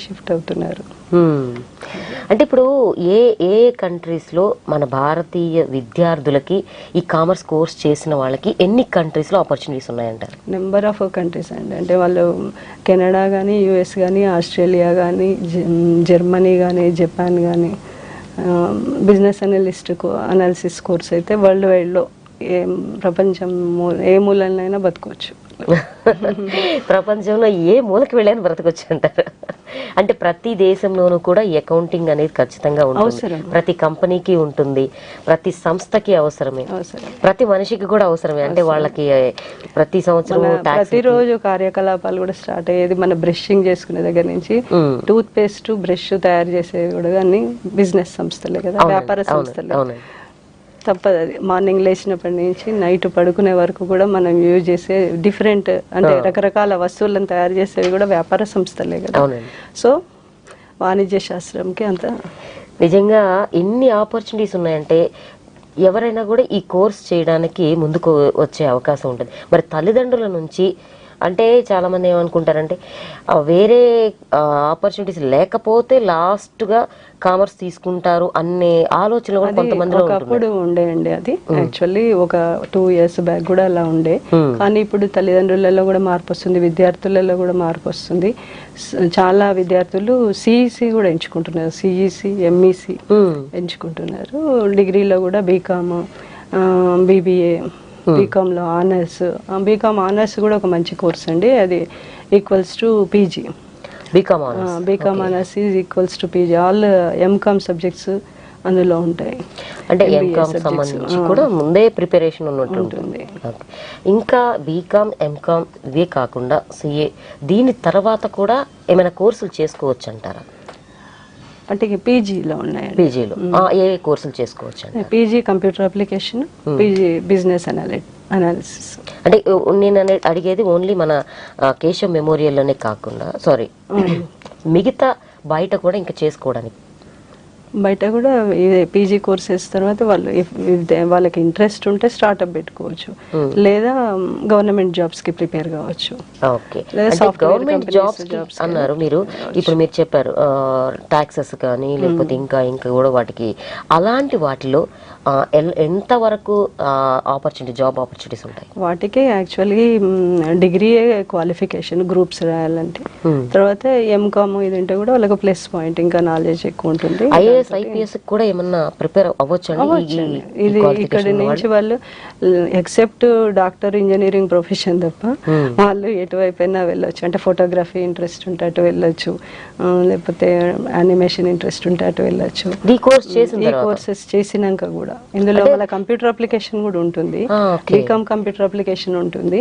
Shift అవుతున్నారు. అంటే ఇప్పుడు ఏ ఏ కంట్రీస్లో మన భారతీయ విద్యార్థులకి ఈ కామర్స్ కోర్స్ చేసిన వాళ్ళకి ఎన్ని కంట్రీస్లో ఆపర్చునిటీస్ ఉన్నాయంటారు? నెంబర్ ఆఫ్ కంట్రీస్ అండి. అంటే వాళ్ళు కెనడా కానీ, యుఎస్ కానీ, ఆస్ట్రేలియా కానీ, జర్మనీ కానీ, జపాన్ కానీ, బిజినెస్ అనాలిసిస్ కోర్స్ అయితే వరల్డ్ వైడ్లో ప్రపంచం ఏ మూలనైనా బతకవచ్చు. ప్రపంచంలో ఏ మూలకి వెళ్ళని బ్రతకొచ్చు అంటారు. అంటే ప్రతి దేశంలోనూ కూడా అకౌంటింగ్ అనేది ఖచ్చితంగా ఉంటుంది. ప్రతి కంపెనీకి ఉంటుంది, ప్రతి సంస్థకి అవసరమే, ప్రతి మనిషికి కూడా అవసరమే. అంటే వాళ్ళకి ప్రతి సంవత్సరం ప్రతిరోజు కార్యకలాపాలు కూడా స్టార్ట్ అయ్యేది మన బ్రషింగ్ చేసుకునే దగ్గర నుంచి టూత్ పేస్ట్ బ్రష్ తయారు చేసేది కూడా అన్ని బిజినెస్ సంస్థలే కదా, వ్యాపార సంస్థలే. తప్పదు అది. మార్నింగ్ లేచినప్పటి నుంచి నైట్ పడుకునే వరకు కూడా మనం యూజ్ చేసే డిఫరెంట్ అంటే రకరకాల వస్తువులను తయారు చేసేవి కూడా వ్యాపార సంస్థలే కదా. సో వాణిజ్య శాస్త్రంకి అంత నిజంగా ఎన్ని ఆపర్చునిటీస్ ఉన్నాయంటే ఎవరైనా కూడా ఈ కోర్స్ చేయడానికి ముందుకు వచ్చే అవకాశం ఉంటుంది. మరి తల్లిదండ్రుల నుంచి అంటే చాలామంది ఏమనుకుంటారంటే వేరే ఆపర్చునిటీస్ లేకపోతే లాస్ట్గా కామర్స్ తీసుకుంటారు అనే ఆలోచన కూడా కొంతమందిలో ఒకప్పుడు ఉండేయండి. అది యాక్చువల్లీ ఒక 2 years బ్యాక్ కూడా అలా ఉండే. కానీ ఇప్పుడు తల్లిదండ్రులలో కూడా మార్పు వస్తుంది, విద్యార్థులలో కూడా మార్పు వస్తుంది. చాలా విద్యార్థులు సిఈసి కూడా ఎంచుకుంటున్నారు, సిఈసి ఎంఈసి ఎంచుకుంటున్నారు. డిగ్రీలో కూడా బీకామ్, బీబీఏ, బీకామ్లో ఆనర్స్. బీకామ్ ఆనర్స్ కూడా ఒక మంచి కోర్స్ అండి. అది equals to PG. BCom honours is equals to PG. All MCom subjects అందులో ఉంటాయి. అంటే ఎంకామ్ సంబంధించి కూడా ముందే ప్రిపరేషన్ ఉంటుంది. ఇంకా బీకామ్, ఎంకామ్ ఇవే కాకుండా సిఏ, దీని తర్వాత కూడా ఏమైనా కోర్సులు చేసుకోవచ్చు అంటారా? అంటే పీజీలో ఉన్నాయండి. పీజీలో ఏ కోర్సులు చేసుకోవచ్చు? PG computer application, PG business analysis. అంటే నేను అడిగేది ఓన్లీ మన కేశవ్ మెమోరియల్లోనే కాకుండా మిగతా బయట కూడా ఇంకా చేసుకోవడానికి. బయట కూడా పీజీ కోర్సెస్ తర్వాత వాళ్ళకి ఇంట్రెస్ట్ ఉంటే స్టార్ట్అప్ పెట్టుకోవచ్చు, లేదా గవర్నమెంట్ జాబ్స్ కి ప్రిపేర్ కావచ్చు. గవర్నమెంట్ జాబ్స్ అన్నారు మీరు, ఇప్పుడు మీరు చెప్పారు టాక్సెస్ కానీ లేకపోతే ఇంకా కూడా వాటికి, అలాంటి వాటిలో ఎంత వరకు జాబ్ ఆపర్చునిటీస్ ఉంటాయి? వాటికి యాక్చువల్లీ డిగ్రీ క్వాలిఫికేషన్, గ్రూప్స్ రాయాలంటే, తర్వాత ఎంకామ్ ఇది ఉంటే కూడా వాళ్ళకి ప్లస్ పాయింట్, ఇంకా నాలెడ్జ్ ఎక్కువ ఉంటుంది. ఐపీఎస్ కూడా ఏమన్నా ప్రిపేర్ అవ్వచ్చు. ఇది ఇక్కడ నుంచి వాళ్ళు ఎక్సెప్ట్ డాక్టర్, ఇంజనీరింగ్ ప్రొఫెషన్ తప్ప వాళ్ళు ఎటువైపు అయినా వెళ్ళొచ్చు. అంటే ఫోటోగ్రఫీ ఇంట్రెస్ట్ ఉంటే అటు వెళ్ళొచ్చు, లేకపోతే యానిమేషన్ ఇంట్రెస్ట్ ఉంటే అటు వెళ్ళొచ్చు. ఈ కోర్సెస్ చేసినాక కూడా ఇందులో వాళ్ళ కంప్యూటర్ అప్లికేషన్ కూడా ఉంటుంది. బీకామ్ కంప్యూటర్ అప్లికేషన్ ఉంటుంది.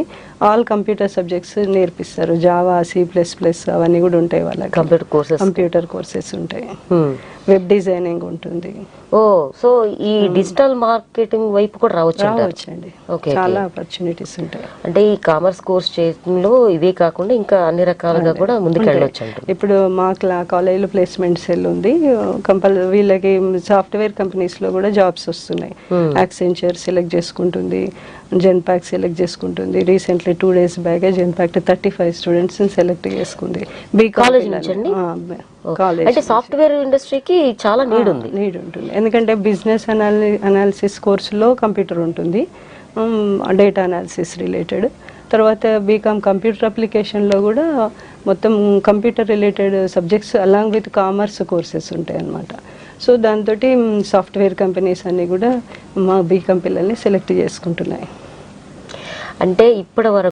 ఆల్ కంప్యూటర్ సబ్జెక్ట్స్ నేర్పిస్తారు. జావా, C++ అవన్నీ కూడా ఉంటాయి వాళ్ళకి. కంప్యూటర్ కోర్సెస్ ఉంటాయి. వెబ్ డిజైనింగ్ ఉంటుంది. సో ఈ డిజిటల్ మార్కెటింగ్ వైపు కూడా రావచ్చండి. చాలా ఆపర్చునిటీస్ ఉంటాయి. అంటే ఈ కామర్స్ కోర్స్ చేయడంలో ఇవే కాకుండా ఇంకా అన్ని రకాలుగా కూడా ముందుకు వెళ్ళొచ్చు. ఇప్పుడు మా కాలేజీలో ప్లేస్మెంట్ సెల్ ఉంది. వీళ్ళకి సాఫ్ట్వేర్ కంపెనీస్ లో కూడా జాబ్స్ వస్తున్నాయి. యాక్సెంచర్ సెలెక్ట్ చేసుకుంటుంది, జెన్పాక్ సెలెక్ట్ చేసుకుంటుంది. Recently 2 days back Genpact 35 students select చేసుకుంది. కాలేజ్ అంటే సాఫ్ట్వేర్ ఇండస్ట్రీకి చాలా నీడ్ ఉంటుంది. ఎందుకంటే బిజినెస్ అనాలిసిస్ కోర్సులో కంప్యూటర్ ఉంటుంది, డేటా అనాలిసిస్ రిలేటెడ్. తర్వాత బీకామ్ కంప్యూటర్ అప్లికేషన్లో కూడా మొత్తం computer related subjects along with commerce courses ఉంటాయి అన్నమాట. సో దాంతో సాఫ్ట్వేర్ కంపెనీస్ అన్నీ కూడా మా బీకామ్ పిల్లల్ని సెలెక్ట్ చేసుకుంటున్నాయి. అంటే ఇప్పటి వరకు